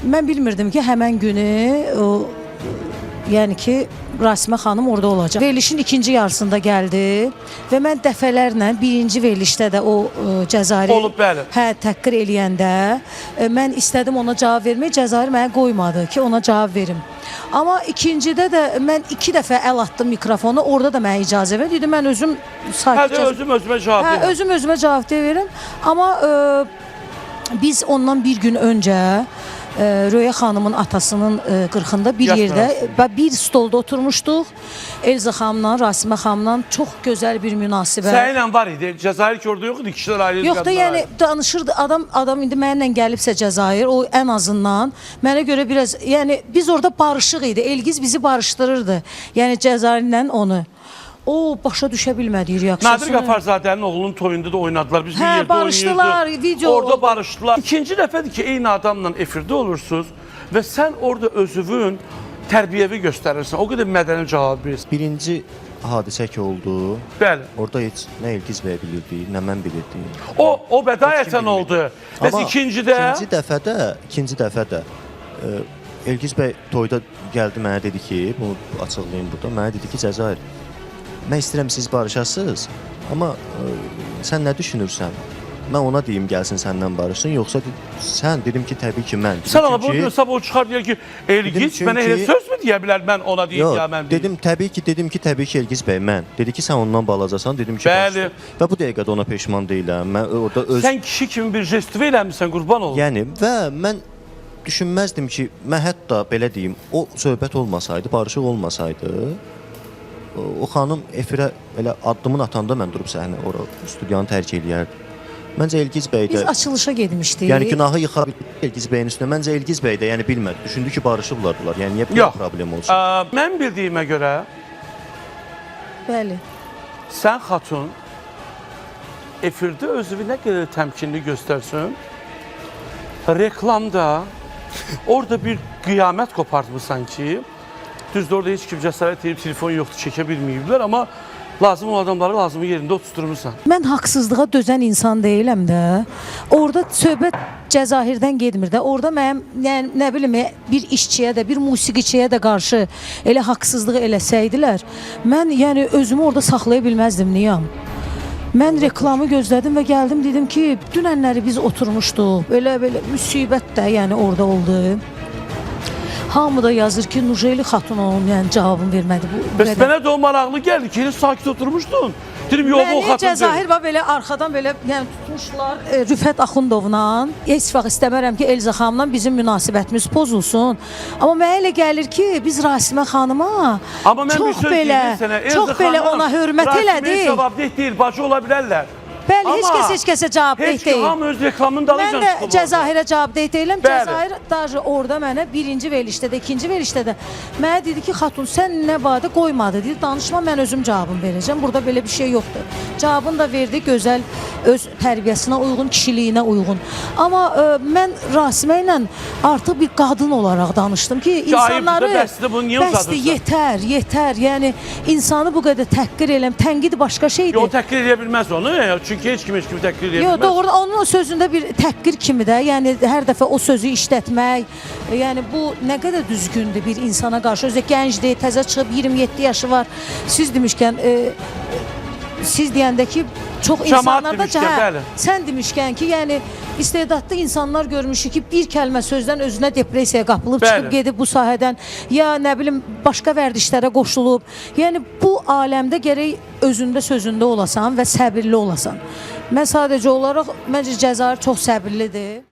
mən bilmirdim ki, həmən günü o, yəni ki, Rasimə xanım orada olacaq. Verilişin ikinci yarısında gəldi və mən dəfələrlə birinci verilişdə də o Cəzayir olub, bəli. Hə, təhqir eləyəndə mən istədim ona cavab vermək, Cəzayir mənə qoymadı ki, ona cavab verim. Amma ikincidə də mən 2 dəfə əl atdım mikrofonu, orada da mənə icazə verdi. Dedim, mən özüm sakitcə... Özüm-özümə cavab verim. Özüm-özümə cavab verim. Amma biz ondan bir gün öncə Röya xanımın atasının 40'ında bir yerdə, bir stolda oturmuşduq. Elza xanımla, Rasimə xanımla çox gözəl bir münasibət. Səninlə var idi, Cəzayir ki orada yox idi, kişilər ayrı. Yox da, yəni danışırdı, adam indi mənimlə gəlibsə Cəzayir, o ən azından mənə görə biraz, yəni biz orada barışıq idi, Elgiz bizi barışdırırdı. Yəni Cəzayirlə onu. O başa düşə bilmədiyi reaksiyasını. Nadir Qafarzadənin oğlunun toyunda da oynadılar. Biz bir yerdə barışdılar, video orada oldu. barışdılar. İkinci dəfədir ki, eyni adamla efirdə olursunuz və sən orada özünün tərbiyəvi göstərirsən. O qədər mədəni cavab verirsən. Birinci hadisə ki oldu. Bəli. Orada heç nə Elgiz bəy bilirdi, nə mən bilirdim. O bədayətən oldu. Bəs ikincidə? İkinci dəfə də Elgiz bəy toyda gəldi, mənə dedi ki, bunu açıqlayayım burada. Mənə dedi ki, Cəzayir, mən istəyirəm siz barışasınız, amma sən nə düşünürsən? Mən ona deyim, gəlsin səndən barışsın, yoxsa sən dedim ki, təbii ki, mən. Sən ama bunu sabah o çıxar deyər ki, Elgiz mənə elə söz mü deyə bilər, mən ona deyim, ya mən deyim. Dedim ki, təbii ki, Elgiz bəy, mən. Dedi ki, sən ondan balacasan, dedim ki, bəli. Və bu dəqiqədə ona peşman deyiləm. Mən orada öz... Sən kişi kimi bir jestivə eləmişsən, qurban olun. Yəni, və mən düşünməzdim ki, mən hətta belə deyim, o söhbət olmasaydı, barışıq olmasaydı, o xanım efirə elə addımın atanda mən durub səhnə, studiyanı tərk eləyərdim. Məncə Elgiz bəy də... Biz açılışa gedmişdik. Yəni günahı yıxa bildik Elgiz bəyin üstünə. Məncə Elgiz bəy də yəni bilmədi. Düşündü ki, barışıblardılar. Yəni niyə bir problem olsun? Mən bildiyimə görə... Bəli. Sən xatun efirdə özünü nə qədər təmkinli göstərsin, reklamda orada bir qiyamət qopartmışsan ki, düzdür, orada heç kim cəsarət edib, telefon yoxdur, çəkə bilməyiblər, amma lazım olan adamları lazımı yerində oturturmuşsan. Mən haqsızlığa dözən insan deyiləm də. Orada söhbət Cəzahirdən gedmir də. Orada mənim, yəni, nə bilim, bir işçiyə də, bir musiqiçiyə də qarşı elə haqsızlığı eləsəydilər, mən yəni özümü orada saxlaya bilməzdim, niyəm? Mən reklamı gözlədim və gəldim, dedim ki, dünənləri biz oturmuşduq, belə müsibət də yəni orada oldu. Hamı da yazır ki, Nujeli xatun onun yəni cavabını vermədi. Bəs mənə də o maraqlı gəldi ki, sakit oturmuşdun. Dedim, yox, o xatun deyil. Cəzahir belə arxadan belə yəni tutmuşlar Rüfət Axundovla. Heç vaxt istəmərəm ki, Elza xanımla bizim münasibətimiz pozulsun. Amma mənə elə gəlir ki, biz Rasimə xanıma çox belə ona hörmət elədik. Rasimə cavabdeh deyil, bacı ola bilərlər. Bəli, heç kəsə cavabdeh deyil. Heç ki, hamı öz reklamını dalınca çıxıb. Mən də Cəzahirə cavabdeh deyiləm. Cəzahir daha orada mənə birinci verilişdə də, ikinci verilişdə də mənə dedi ki, xatun, sən nə vadə qoymadı, dedi, danışma, mən özüm cavabını verəcəm. Burada belə bir şey yoxdur. Cavabını da verdi, gözəl, öz tərbiyəsinə uyğun, kişiliyinə uyğun. Amma mən Rasimə ilə artıq bir qadın olaraq danışdım ki, insanları... Bəsdir, yetər. Yəni, insanı bu qədər təhqir eləm, tənqid başqa şeydir. Yox, təhqir eləyə bilməz onu, çünki heç kim təhqir eləyə bilməz. Yox, doğru, onun sözündə bir təhqir kimi də, yəni hər dəfə o sözü işlətmək, yəni bu nə qədər düzgündür bir insana qarşı. Özü gəncdir, təzə çıxıb 27 yaşı var. Siz demişkən, siz deyəndə ki, çox insanlarda sən demişkən ki, yəni istedadlı insanlar görmüşük ki, bir kəlmə sözdən özünə depressiyaya qapılıb, çıxıb gedib bu sahədən, ya nə bilim, başqa vərdişlərə qoşulub. Yəni bu aləmdə gərək özündə sözündə olasan və səbirli olasan. Mən sadəcə olaraq, məncə Cəzayir çox səbirlidir.